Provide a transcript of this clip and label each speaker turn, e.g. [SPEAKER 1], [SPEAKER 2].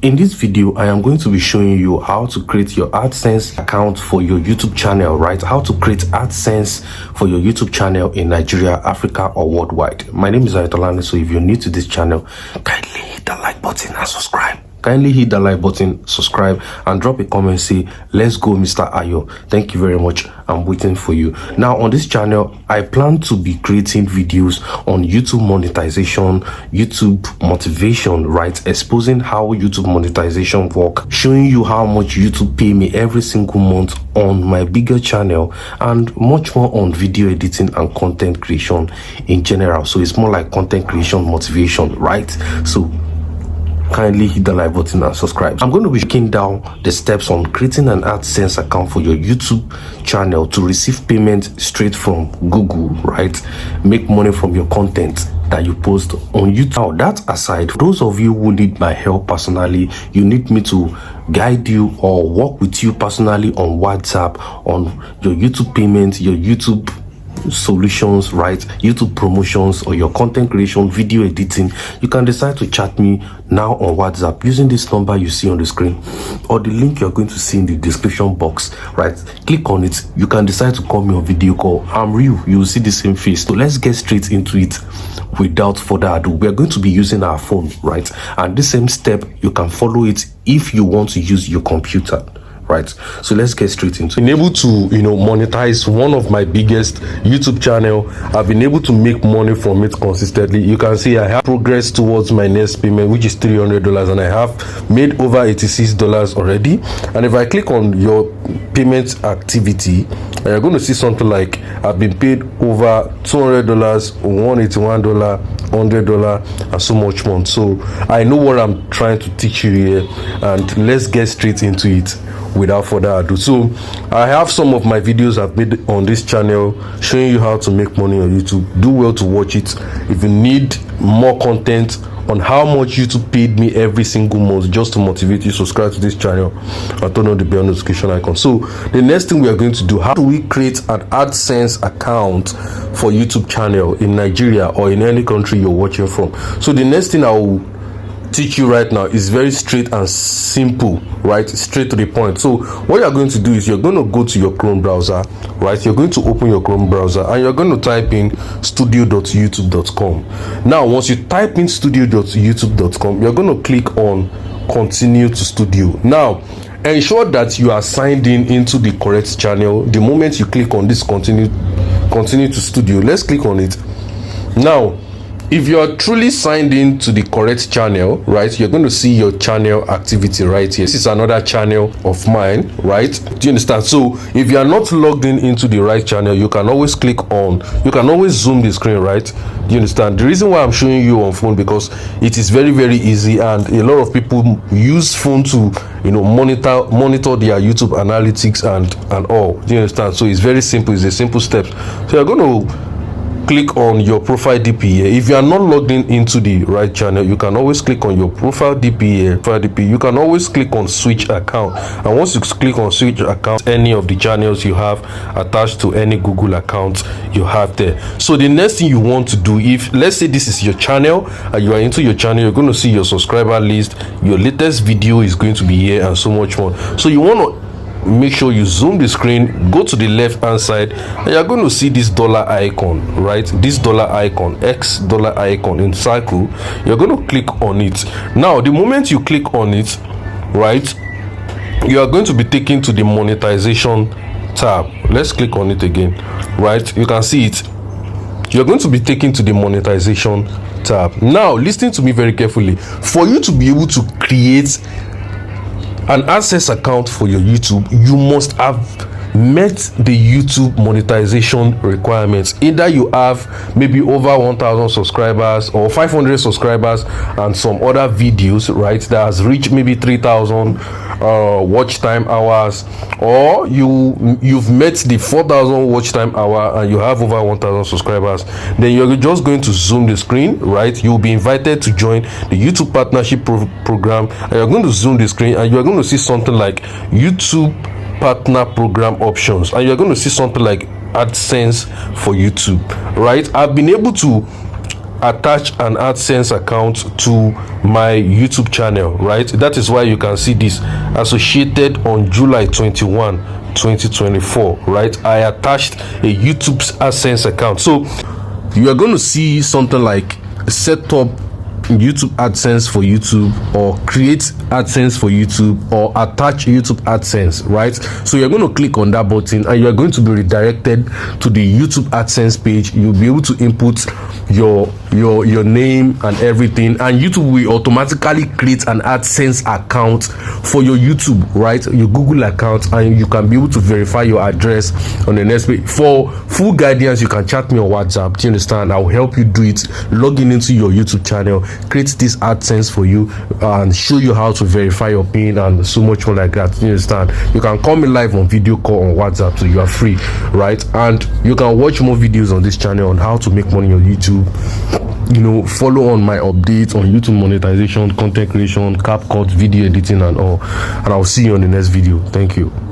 [SPEAKER 1] In this video, I am going to be showing you how to create your Adsense account for your YouTube channel, right? How to create Adsense for your YouTube channel in Nigeria, Africa, or worldwide. My name is Ayatollah, so if you're new to this channel, kindly hit the like button and subscribe. Kindly hit the like button, subscribe, and drop a comment. Say, let's go, Mr. Ayo. Thank you very much. I'm waiting for you. Now, on this channel, I plan to be creating videos on YouTube monetization, YouTube motivation, right? Exposing how YouTube monetization work, showing you how much YouTube pay me every single month on my bigger channel, and much more on video editing and content creation in general. So it's more like content creation motivation, right? So kindly hit the like button and subscribe. I'm going to be breaking down the steps on creating an Adsense account for your YouTube channel to receive payment straight from Google, right? Make money from your content that you post on YouTube. Now, that aside, for those of you who need my help personally, you need me to guide you or work with you personally on WhatsApp on your YouTube payments, your YouTube solutions, right? YouTube promotions, or your content creation, video editing, you can decide to chat me now on WhatsApp using this number you see on the screen or the link you're going to see in the description box, right? Click on it. You can decide to call me on video call. I'm real. You'll see the same face. So let's get straight into it without further ado. We're going to be using our phone, right? And the same step, you can follow it if you want to use your computer, right? So let's get straight into it. Been able to monetize one of my biggest YouTube channel. I've been able to make money from it consistently. You can see I have progress towards my next payment, which is $300, and I have made over $86 already. And if I click on your payment activity, you're going to see something like I've been paid over $200, $181, $100, and so much more. So I know what I'm trying to teach you here, and let's get straight into it without further ado. So I have some of my videos I've made on this channel showing you how to make money on YouTube. Do well to watch it. If you need more content on how much YouTube paid me every single month just to motivate you, subscribe to this channel and turn on the bell notification icon. So the next thing we are going to do, how do we create an Adsense account for YouTube channel in Nigeria or in any country you're watching from? So the next thing I will teach you right now is very straight and simple, right? Straight to the point. So what you're going to do is you're going to go to your Chrome browser, right? You're going to open your Chrome browser and you're going to type in studio.youtube.com. Now once you type in studio.youtube.com, you're going to click on continue to studio. Now ensure that you are signed in into the correct channel. The moment you click on this continue to studio, let's click on it. Now if you are truly signed in to the correct channel, right, you're going to see your channel activity right here. This is another channel of mine, right? Do you understand? So if you are not logged in into the right channel, you can always click on, you can always zoom the screen, right? Do you understand? The reason why I'm showing you on phone, because it is very, very easy, and a lot of people use phone to monitor their YouTube analytics and all. Do you understand? So it's very simple. It's a simple step. So you're going to click on your profile DP here. If you are not logged in into the right channel, you can always click on your profile DP here. You can always click on switch account, and once you click on switch account, any of the channels you have attached to any Google account you have there. So the next thing you want to do, if let's say this is your channel and you are into your channel, you're going to see your subscriber list, your latest video is going to be here, and so much more. So you want to make sure you zoom the screen, go to the left hand side, and you're going to see this dollar icon, right? This dollar icon, X dollar icon in circle. You're going to click on it. Now the moment you click on it, right, you are going to be taken to the monetization tab. Let's click on it again, right? You can see it. You're going to be taken to the monetization tab. Now listen to me very carefully. For you to be able to create an Adsense account for your YouTube, you must have met the YouTube monetization requirements. Either you have maybe over 1,000 subscribers or 500 subscribers and some other videos, right, that has reached maybe 3,000 watch time hours, or you've met the 4,000 watch time hour and you have over 1,000 subscribers. Then you're just going to zoom the screen, right? You'll be invited to join the YouTube partnership program, and you're going to zoom the screen and you're going to see something like YouTube partner program options, and you're going to see something like Adsense for YouTube, right? I've been able to attach an AdSense account to my YouTube channel, right? That is why you can see this associated on July 21, 2024, right? I attached a YouTube's AdSense account. So you are going to see something like set up YouTube AdSense for YouTube, or create AdSense for YouTube, or attach YouTube AdSense, right? So you're going to click on that button and you're going to be redirected to the YouTube AdSense page. You'll be able to input your name and everything, and YouTube will automatically create an AdSense account for your YouTube, right? Your Google account, and you can be able to verify your address on the next page. For full guidance, you can chat me on WhatsApp. Do you understand? I'll help you do it. Log into your YouTube channel, create this AdSense for you, and show you how to verify your PIN and so much more like that. You understand? You can call me live on video call on WhatsApp, so you are free, right? And you can watch more videos on this channel on how to make money on YouTube. You know, follow on my updates on YouTube monetization, content creation, CapCut, video editing and all. And I'll see you on the next video. Thank you.